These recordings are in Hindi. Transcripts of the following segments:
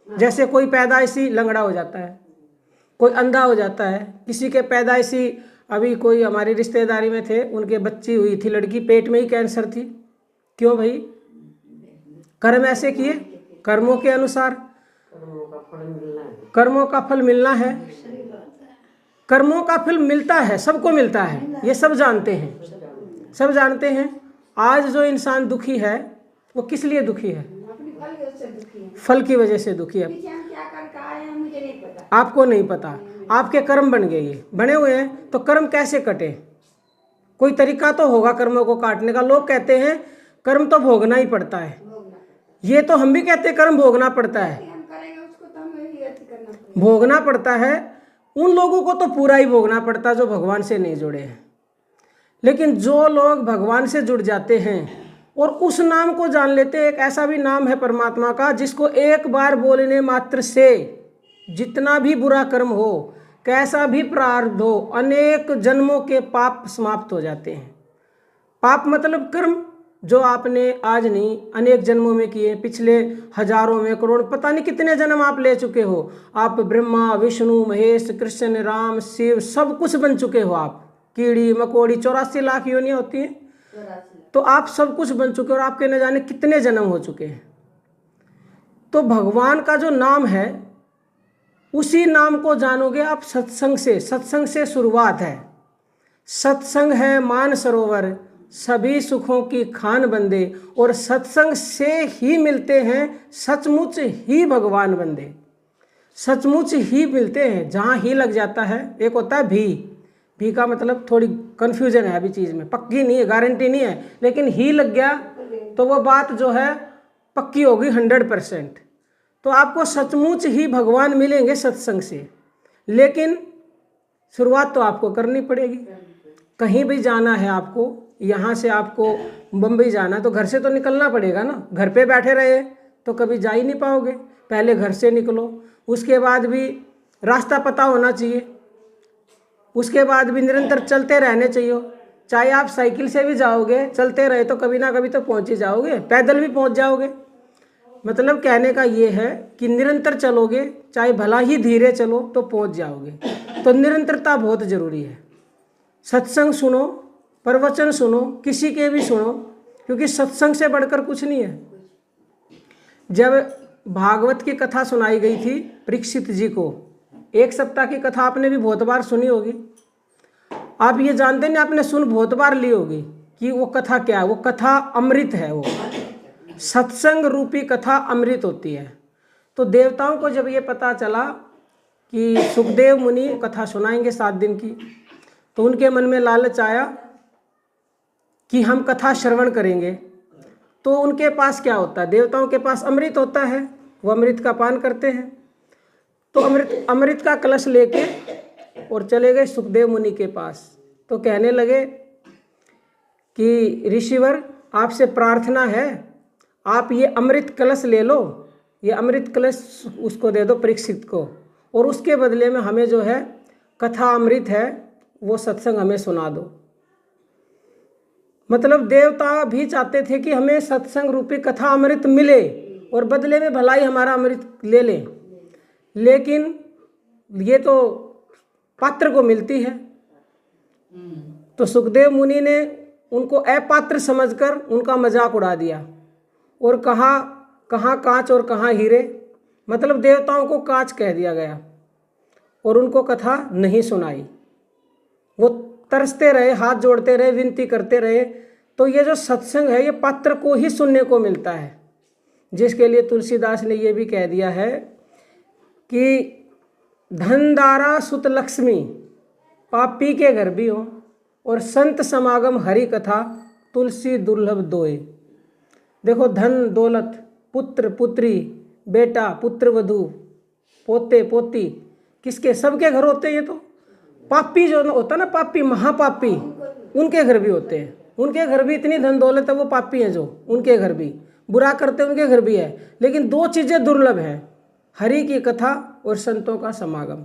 जैसे कोई पैदाइशी लंगड़ा हो जाता है, कोई अंधा हो जाता है, किसी के पैदाइशी, अभी कोई हमारी रिश्तेदारी में थे, उनके बच्ची हुई थी लड़की, पेट में ही कैंसर थी। क्यों भाई? कर्म ऐसे किए, कर्मों के अनुसार कर्मों का फल मिलना है। कर्मों का फल मिलता है, सबको मिलता है, ये सब जानते हैं, सब जानते हैं। आज जो इंसान दुखी है वो किस लिए दुखी है? फल की वजह से दुखी है। आपको नहीं पता, आपके कर्म बन गए, ये बने हुए हैं। तो कर्म कैसे कटे? कोई तरीका तो होगा कर्मों को काटने का। लोग कहते हैं कर्म तो भोगना ही पड़ता है, ये तो हम भी कहते हैं कर्म भोगना पड़ता है, भोगना पड़ता है। उन लोगों को तो पूरा ही भोगना पड़ता है जो भगवान से नहीं जुड़े हैं। लेकिन जो लोग भगवान से जुड़ जाते हैं और उस नाम को जान लेते हैं, एक ऐसा भी नाम है परमात्मा का जिसको एक बार बोलने मात्र से जितना भी बुरा कर्म हो, कैसा भी प्रारब्ध हो, अनेक जन्मों के पाप समाप्त हो जाते हैं। पाप मतलब कर्म जो आपने आज नहीं अनेक जन्मों में किए, पिछले हजारों में, करोड़, पता नहीं कितने जन्म आप ले चुके हो। आप ब्रह्मा, विष्णु, महेश, कृष्ण, राम, शिव, सब कुछ बन चुके हो आप। कीड़ी मकोड़ी 84 लाख योनियां होती हैं, तो आप सब कुछ बन चुके हो और आपके न जाने कितने जन्म हो चुके हैं। तो भगवान का जो नाम है उसी नाम को जानोगे आप सत्संग से। सत्संग से शुरुआत है। सत्संग है मान सरोवर, सभी सुखों की खान बंदे। और सत्संग से ही मिलते हैं सचमुच ही भगवान बंदे, सचमुच ही मिलते हैं। जहाँ ही लग जाता है, एक होता है भी का मतलब थोड़ी कन्फ्यूजन है अभी चीज़ में, पक्की नहीं है, गारंटी नहीं है, लेकिन ही लग गया तो वो बात जो है पक्की होगी 100%। तो आपको सचमुच ही भगवान मिलेंगे सत्संग से। लेकिन शुरुआत तो आपको करनी पड़ेगी। कहीं भी जाना है आपको, यहाँ से आपको बम्बई जाना तो घर से तो निकलना पड़ेगा ना। घर पे बैठे रहे तो कभी जा ही नहीं पाओगे, पहले घर से निकलो। उसके बाद भी रास्ता पता होना चाहिए, उसके बाद भी निरंतर चलते रहने चाहिए। चाहे आप साइकिल से भी जाओगे, चलते रहे तो कभी ना कभी तो पहुँच ही जाओगे, पैदल भी पहुँच जाओगे। मतलब कहने का ये है कि निरंतर चलोगे, चाहे भला ही धीरे चलो तो पहुँच जाओगे। तो निरंतरता बहुत ज़रूरी है। सत्संग सुनो, प्रवचन सुनो, किसी के भी सुनो, क्योंकि सत्संग से बढ़कर कुछ नहीं है। जब भागवत की कथा सुनाई गई थी परीक्षित जी को, 1 सप्ताह की कथा आपने भी बहुत बार सुनी होगी। आप ये जानते नहीं, आपने सुन बहुत बार ली होगी कि वो कथा क्या है। वो कथा अमृत है, वो सत्संग रूपी कथा अमृत होती है। तो देवताओं को जब ये पता चला कि सुखदेव मुनि कथा सुनाएंगे 7 दिन की, तो उनके मन में लालच आया कि हम कथा श्रवण करेंगे। तो उनके पास क्या होता है? देवताओं के पास अमृत होता है, वो अमृत का पान करते हैं। तो अमृत का कलश लेके और चले गए सुखदेव मुनि के पास। तो कहने लगे कि ऋषिवर, आपसे प्रार्थना है, आप ये अमृत कलश ले लो, ये अमृत कलश उसको दे दो परीक्षित को, और उसके बदले में हमें जो है कथा अमृत है वो सत्संग हमें सुना दो। मतलब देवता भी चाहते थे कि हमें सत्संग रूपी कथा अमृत मिले और बदले में भलाई हमारा अमृत ले लें। लेकिन ये तो पात्र को मिलती है। तो सुखदेव मुनि ने उनको अपात्र समझकर उनका मजाक उड़ा दिया और कहा कहाँ कांच और कहाँ हीरे। मतलब देवताओं को कांच कह दिया गया और उनको कथा नहीं सुनाई। वो तरसते रहे, हाथ जोड़ते रहे, विनती करते रहे। तो ये जो सत्संग है ये पात्र को ही सुनने को मिलता है, जिसके लिए तुलसीदास ने ये भी कह दिया है कि धनदारा सुत लक्ष्मी पापी के घर भी हो, और संत समागम हरि कथा तुलसी दुर्लभ दोए। देखो, धन दौलत, पुत्र पुत्री, बेटा पुत्र वधू, पोते पोती, किसके? सबके घर होते हैं। ये तो पापी जो होता है ना, पापी महापापी, उनके घर भी होते हैं। उनके घर भी इतनी धन दौलत है, वो पापी हैं जो, उनके घर भी बुरा करते हैं, उनके घर भी है। लेकिन 2 चीज़ें दुर्लभ हैं, हरि की कथा और संतों का समागम।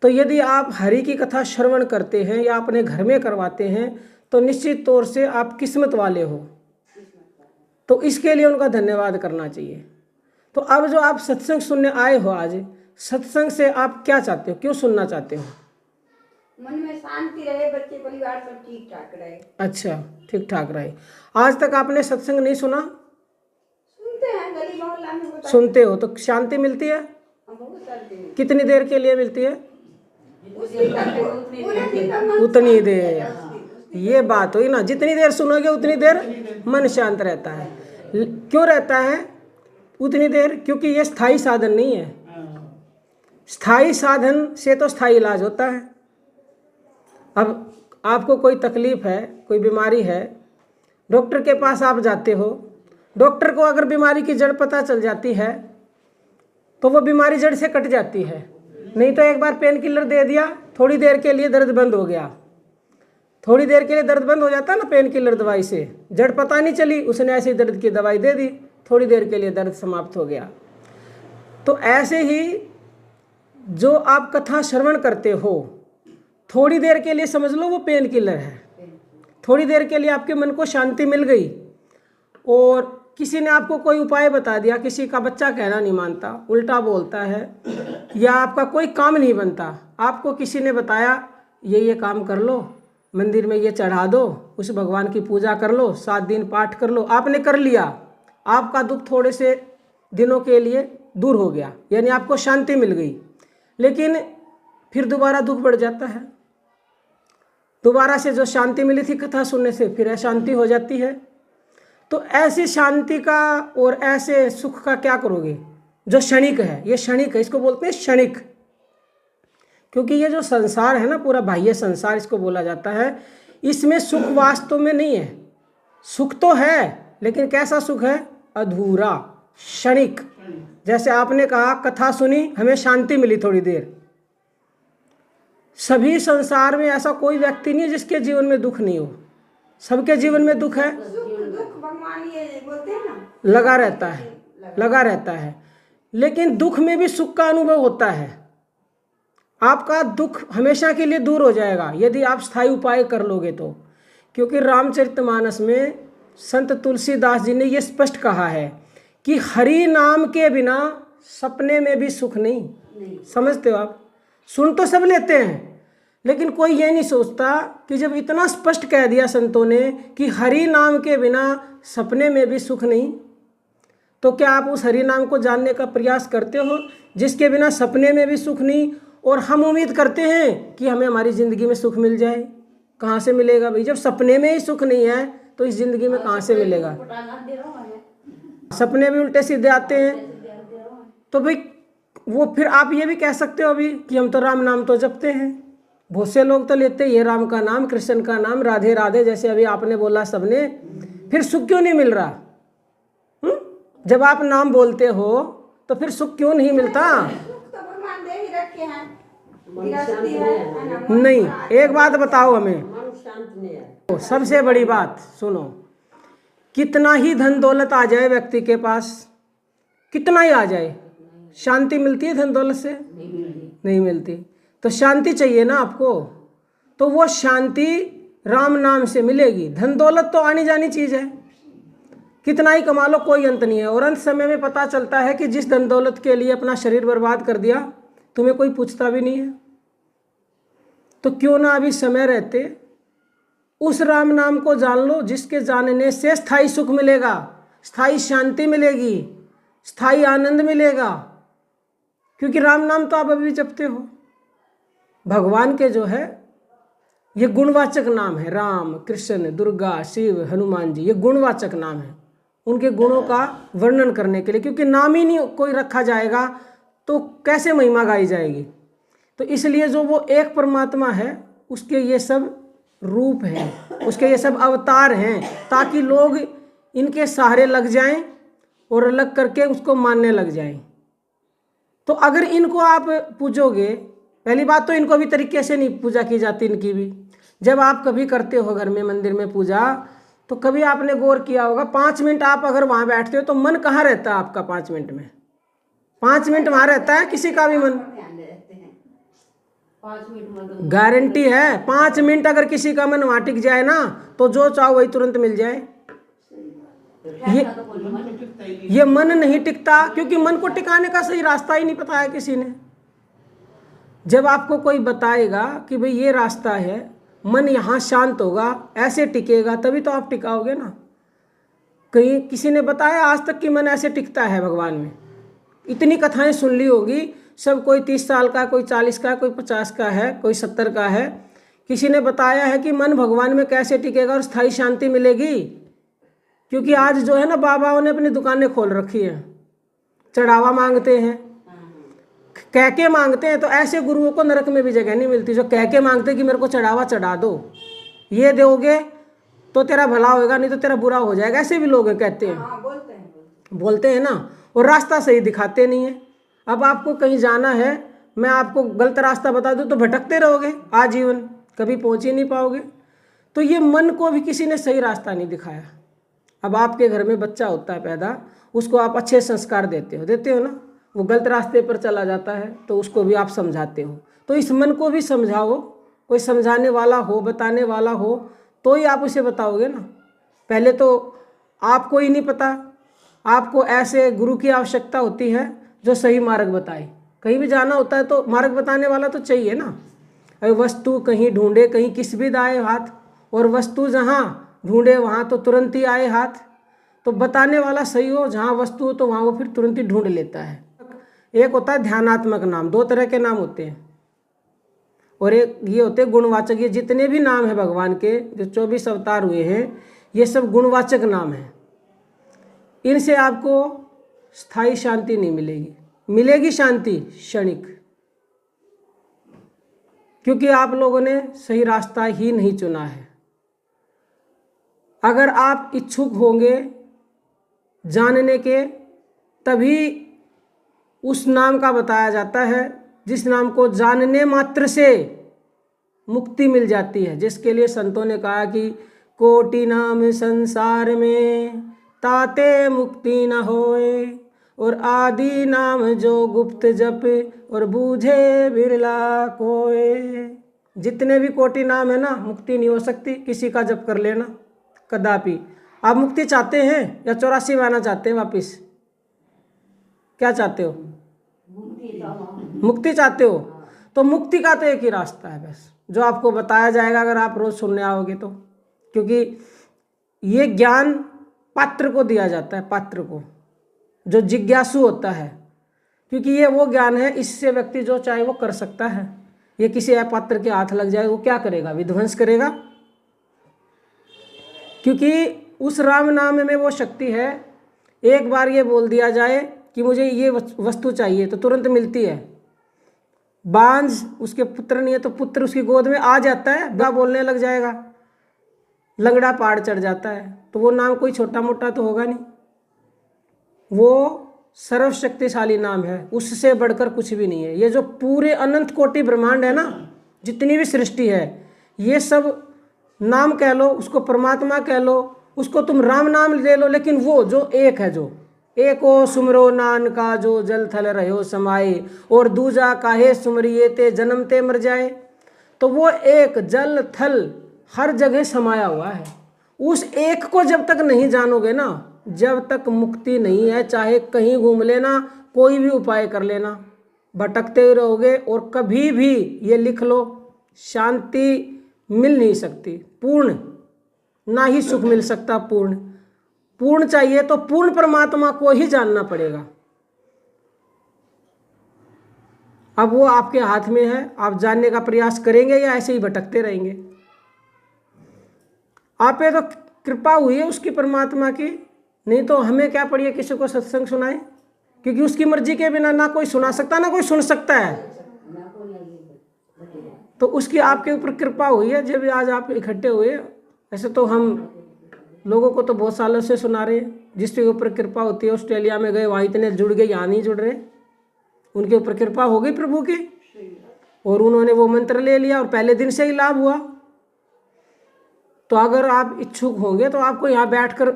तो यदि आप हरि की कथा श्रवण करते हैं या अपने घर में करवाते हैं तो निश्चित तौर से आप किस्मत वाले हो। तो इसके लिए उनका धन्यवाद करना चाहिए। तो अब जो आप सत्संग सुनने आए हो आज, सत्संग से आप क्या चाहते हो, क्यों सुनना चाहते हो? मन में शांति रहे, बच्चे परिवार सब ठीक ठाक रहे। अच्छा, ठीक ठाक रहे। आज तक आपने सत्संग नहीं सुना? सुनते हैं, गली मोहल्ला में होता है। सुनते हो तो शांति मिलती है? बहुत शांति मिलती कितनी देर के लिए मिलती है? है। पूरे दिन का मन उतनी शांत देर। रहता है उसकी। ये बात हुई ना, जितनी देर सुनोगे उतनी देर मन शांत रहता है। क्यों रहता है उतनी देर? क्योंकि ये स्थायी साधन नहीं है। स्थायी साधन से तो स्थायी इलाज होता है। अब आपको कोई तकलीफ है, कोई बीमारी है, डॉक्टर के पास आप जाते हो, डॉक्टर को अगर बीमारी की जड़ पता चल जाती है तो वो बीमारी जड़ से कट जाती है। नहीं तो एक बार पेन किलर दे दिया, थोड़ी देर के लिए दर्द बंद हो गया। थोड़ी देर के लिए दर्द बंद हो जाता है ना पेन किलर दवाई से, जड़ पता नहीं चली, उसने ऐसी दर्द की दवाई दे दी, थोड़ी देर के लिए दर्द समाप्त हो गया। तो ऐसे ही जो आप कथा श्रवण करते हो, थोड़ी देर के लिए समझ लो वो पेन किलर है। थोड़ी देर के लिए आपके मन को शांति मिल गई, और किसी ने आपको कोई उपाय बता दिया, किसी का बच्चा कहना नहीं मानता, उल्टा बोलता है, या आपका कोई काम नहीं बनता, आपको किसी ने बताया ये काम कर लो, मंदिर में ये चढ़ा दो, उस भगवान की पूजा कर लो, 7 दिन पाठ कर लो, आपने कर लिया, आपका दुख थोड़े से दिनों के लिए दूर हो गया, यानी आपको शांति मिल गई। लेकिन फिर दोबारा दुख बढ़ जाता है। दोबारा से जो शांति मिली थी कथा सुनने से, फिर अशांति हो जाती है। तो ऐसी शांति का और ऐसे सुख का क्या करोगे जो क्षणिक है? ये क्षणिक है, इसको बोलते हैं क्षणिक। क्योंकि ये जो संसार है ना, पूरा बाह्य संसार इसको बोला जाता है, इसमें सुख वास्तव में नहीं है। सुख तो है, लेकिन कैसा सुख है? अधूरा, क्षणिक। जैसे आपने कहा कथा सुनी, हमें शांति मिली थोड़ी देर। सभी संसार में ऐसा कोई व्यक्ति नहीं है जिसके जीवन में दुख नहीं हो। सबके जीवन में दुख है, दुख भगवान ये बोलते हैं ना, लगा रहता है, लगा रहता है। लेकिन दुख में भी सुख का अनुभव होता है। आपका दुख हमेशा के लिए दूर हो जाएगा यदि आप स्थायी उपाय कर लोगे तो। क्योंकि रामचरितमानस में संत तुलसीदास जी ने यह स्पष्ट कहा है कि हरि नाम के बिना सपने में भी सुख नहीं। समझते हो आप? सुन तो सब लेते हैं, लेकिन कोई ये नहीं सोचता कि जब इतना स्पष्ट कह दिया संतों ने कि हरि नाम के बिना सपने में भी सुख नहीं, तो क्या आप उस हरि नाम को जानने का प्रयास करते हो जिसके बिना सपने में भी सुख नहीं? और हम उम्मीद करते हैं कि हमें हमारी ज़िंदगी में सुख मिल जाए। कहाँ से मिलेगा भाई? जब सपने में ही सुख नहीं है तो इस ज़िंदगी में कहाँ से मिलेगा? सपने भी उल्टे सीधे आते हैं। तो भाई वो फिर आप ये भी कह सकते हो अभी कि हम तो राम नाम तो जपते हैं। बहुत से लोग तो लेते हैं ये राम का नाम, कृष्ण का नाम, राधे राधे, जैसे अभी आपने बोला सबने। फिर सुख क्यों नहीं मिल रहा? जब आप नाम बोलते हो तो फिर सुख क्यों नहीं मिलता? तो भगवान दे ही रखे हैं, गृहस्थी है। नहीं, एक बात बताओ हमें, तो सबसे बड़ी बात सुनो, कितना ही धन दौलत आ जाए व्यक्ति के पास, कितना ही आ जाए, शांति मिलती है धन दौलत से? नहीं मिलती। तो शांति चाहिए ना आपको, तो वो शांति राम नाम से मिलेगी। धन दौलत तो आनी जानी चीज़ है, कितना ही कमा लो कोई अंत नहीं है। और अंत समय में पता चलता है कि जिस धन दौलत के लिए अपना शरीर बर्बाद कर दिया, तुम्हें कोई पूछता भी नहीं है। तो क्यों ना अभी समय रहते उस राम नाम को जान लो जिसके जानने से स्थायी सुख मिलेगा, स्थायी शांति मिलेगी, स्थायी आनंद मिलेगा। क्योंकि राम नाम तो आप अभी जपते हो। भगवान के जो है ये गुणवाचक नाम है, राम, कृष्ण, दुर्गा, शिव, हनुमान जी, ये गुणवाचक नाम है, उनके गुणों का वर्णन करने के लिए। क्योंकि नाम ही नहीं कोई रखा जाएगा तो कैसे महिमा गाई जाएगी? तो इसलिए जो वो एक परमात्मा है उसके ये सब रूप हैं, उसके ये सब अवतार हैं, ताकि लोग इनके सहारे लग जाएं और अलग करके उसको मानने लग जाएं। तो अगर इनको आप पूजोगे, पहली बात तो इनको भी तरीके से नहीं पूजा की जाती इनकी भी। जब आप कभी करते हो घर में मंदिर में पूजा, तो कभी आपने गौर किया होगा 5 मिनट आप अगर वहाँ बैठते हो तो मन कहाँ रहता है आपका? 5 मिनट में 5 मिनट वहाँ रहता है किसी का भी मन? गारंटी है 5 मिनट अगर किसी का मन वहाँ टिक जाए ना, तो जो चाहो वही तुरंत मिल जाए। ये मन नहीं टिकता, क्योंकि मन को टिकाने का सही रास्ता ही नहीं बताया किसी ने। जब आपको कोई बताएगा कि भाई ये रास्ता है, मन यहाँ शांत होगा, ऐसे टिकेगा, तभी तो आप टिकाओगे ना। कहीं किसी ने बताया आज तक कि मन ऐसे टिकता है भगवान में? इतनी कथाएं सुन ली होगी, सब कोई 30 साल का, कोई 40 का, कोई 50 का है, कोई 70 का है। किसी ने बताया है कि मन भगवान में कैसे टिकेगा और स्थायी शांति मिलेगी? क्योंकि आज जो है ना, बाबाओं ने अपनी दुकानें खोल रखी हैं, चढ़ावा मांगते हैं, कह के मांगते हैं। तो ऐसे गुरुओं को नरक में भी जगह नहीं मिलती जो कह के मांगते कि मेरे को चढ़ावा चढ़ा दो, ये दोगे तो तेरा भला होगा, नहीं तो तेरा बुरा हो जाएगा। ऐसे भी लोग कहते हैं, बोलते हैं ना, और रास्ता सही दिखाते नहीं है। अब आपको कहीं जाना है, मैं आपको गलत रास्ता बता दूं तो भटकते रहोगे आजीवन, कभी पहुंच ही नहीं पाओगे। तो ये मन को भी किसी ने सही रास्ता नहीं दिखाया। अब आपके घर में बच्चा होता है पैदा, उसको आप अच्छे संस्कार देते हो ना, वो गलत रास्ते पर चला जाता है तो उसको भी आप समझाते हो। तो इस मन को भी समझाओ, कोई समझाने वाला हो, बताने वाला हो, तो ही आप उसे बताओगे ना। पहले तो आपको ही नहीं पता, आपको ऐसे गुरु की आवश्यकता होती है जो सही मार्ग बताए। कहीं भी जाना होता है तो मार्ग बताने वाला तो चाहिए ना। अरे वस्तु कहीं ढूंढे कहीं किस भी आए हाथ, और वस्तु जहाँ ढूंढे वहाँ तो तुरंत ही आए हाथ। तो बताने वाला सही हो, जहाँ वस्तु हो तो वहाँ वो फिर तुरंत ही ढूंढ लेता है। एक होता है ध्यानात्मक नाम, 2 तरह के नाम होते हैं, और एक ये होते हैं गुणवाचक। ये जितने भी नाम हैं भगवान के, जो 24 अवतार हुए हैं, ये सब गुणवाचक नाम हैं। इनसे आपको स्थायी शांति नहीं मिलेगी, मिलेगी शांति क्षणिक, क्योंकि आप लोगों ने सही रास्ता ही नहीं चुना है। अगर आप इच्छुक होंगे जानने के, तभी उस नाम का बताया जाता है जिस नाम को जानने मात्र से मुक्ति मिल जाती है। जिसके लिए संतों ने कहा कि कोटि नाम संसार में ताते मुक्ति न होए, और आदि नाम जो गुप्त जप और बूझे बिरला कोय। जितने भी कोटि नाम है ना, मुक्ति नहीं हो सकती, किसी का जप कर लेना कदापि। आप मुक्ति चाहते हैं या 84 में आना चाहते हैं वापिस? क्या चाहते हो? मुक्ति चाहते हो? तो मुक्ति का तो एक ही रास्ता है बस, जो आपको बताया जाएगा अगर आप रोज सुनने आओगे तो। क्योंकि ये ज्ञान पात्र को दिया जाता है, पात्र को, जो जिज्ञासु होता है। क्योंकि ये वो ज्ञान है, इससे व्यक्ति जो चाहे वो कर सकता है। ये किसी अपात्र के हाथ लग जाए, वो क्या करेगा? विध्वंस करेगा। क्योंकि उस राम नाम में वो शक्ति है, एक बार ये बोल दिया जाए कि मुझे ये वस्तु चाहिए तो तुरंत मिलती है। बांझ उसके पुत्र नहीं है तो पुत्र उसकी गोद में आ जाता है, बा बोलने लग जाएगा, लंगड़ा पहाड़ चढ़ जाता है। तो वो नाम कोई छोटा मोटा तो होगा नहीं, वो सर्वशक्तिशाली नाम है, उससे बढ़कर कुछ भी नहीं है। ये जो पूरे अनंत कोटि ब्रह्मांड है ना, जितनी भी सृष्टि है, ये सब नाम कह लो, उसको परमात्मा कह लो, उसको तुम राम नाम ले लो, लेकिन वो जो एक है, जो एको सुमरो नानका जो जल थल रहो समाये, और दूजा काहे सुमरिये ते जन्मते मर जाए। तो वो एक जल थल हर जगह समाया हुआ है। उस एक को जब तक नहीं जानोगे ना, जब तक मुक्ति नहीं है। चाहे कहीं घूम लेना, कोई भी उपाय कर लेना, भटकते ही रहोगे। और कभी भी ये लिख लो, शांति मिल नहीं सकती पूर्ण, ना ही सुख मिल सकता पूर्ण। पूर्ण चाहिए तो पूर्ण परमात्मा को ही जानना पड़ेगा। अब वो आपके हाथ में है, आप जानने का प्रयास करेंगे या ऐसे ही भटकते रहेंगे। आप पे तो कृपा हुई है उसकी, परमात्मा की, नहीं तो हमें क्या पड़ी है किसी को सत्संग सुनाए, क्योंकि उसकी मर्जी के बिना ना कोई सुना सकता ना कोई सुन सकता है। तो उसकी आपके ऊपर कृपा हुई है जब आज आप इकट्ठे हुए। ऐसे तो हम लोगों को तो बहुत सालों से सुना रहे हैं, जिसके ऊपर कृपा होती है। ऑस्ट्रेलिया में गए, वहाँ इतने जुड़ गए, यहाँ नहीं जुड़ रहे। उनके ऊपर कृपा हो गई प्रभु की, और उन्होंने वो मंत्र ले लिया और पहले दिन से ही लाभ हुआ। तो अगर आप इच्छुक होंगे तो आपको यहाँ बैठकर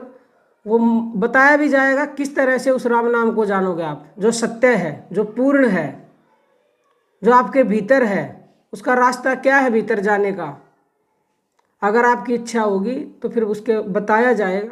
वो बताया भी जाएगा किस तरह से उस राम नाम को जानोगे आप, जो सत्य है, जो पूर्ण है, जो आपके भीतर है। उसका रास्ता क्या है भीतर जाने का, अगर आपकी इच्छा होगी तो फिर उसके बताया जाएगा।